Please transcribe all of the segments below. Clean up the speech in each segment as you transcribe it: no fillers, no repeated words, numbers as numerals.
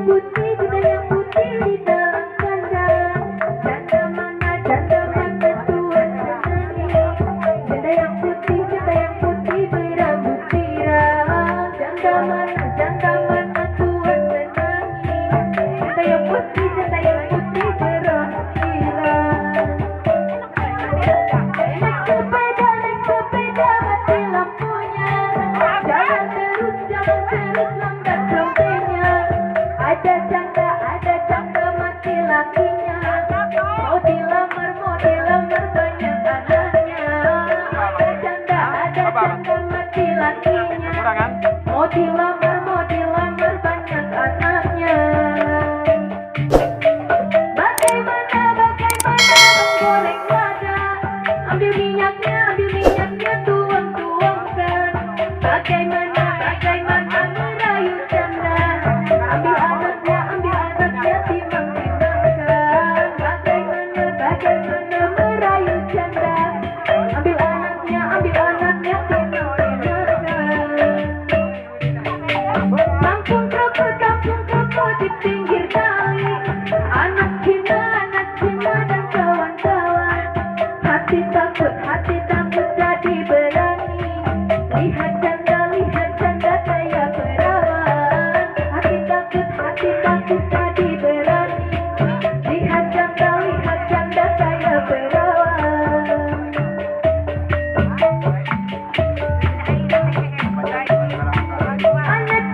putih, cinta yang putih di dalam kanda. Janda mana tuan senangi. Cinta yang putih berambut pirang. Janda mana tuan senangi. Cinta yang putih berambut pirang. Naik sepeda mati lampunya. Jalan terus lambat trompetnya. Ada janda mati lakinya. Mau dilamar banyak anaknya. Ada janda mati lakinya. Mau dilamar banyak anaknya. Bagaimana menggoreng lada. Ambil minyaknya tuang-tuangkan. Bagaimana merayu janda. Ambil anaknya timang-timangkan. Bagaimana merayu janda. Ambil anaknya timang-timangkan. Kampung kroko di pinggir kali. Anak Cina dan kawan-kawan. Hati takut jadi berani. Lihat janda kayak perawan. Hati takut jadi berani. Lihat janda kayak perawan. Anak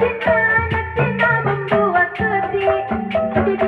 Cina membuat sedih.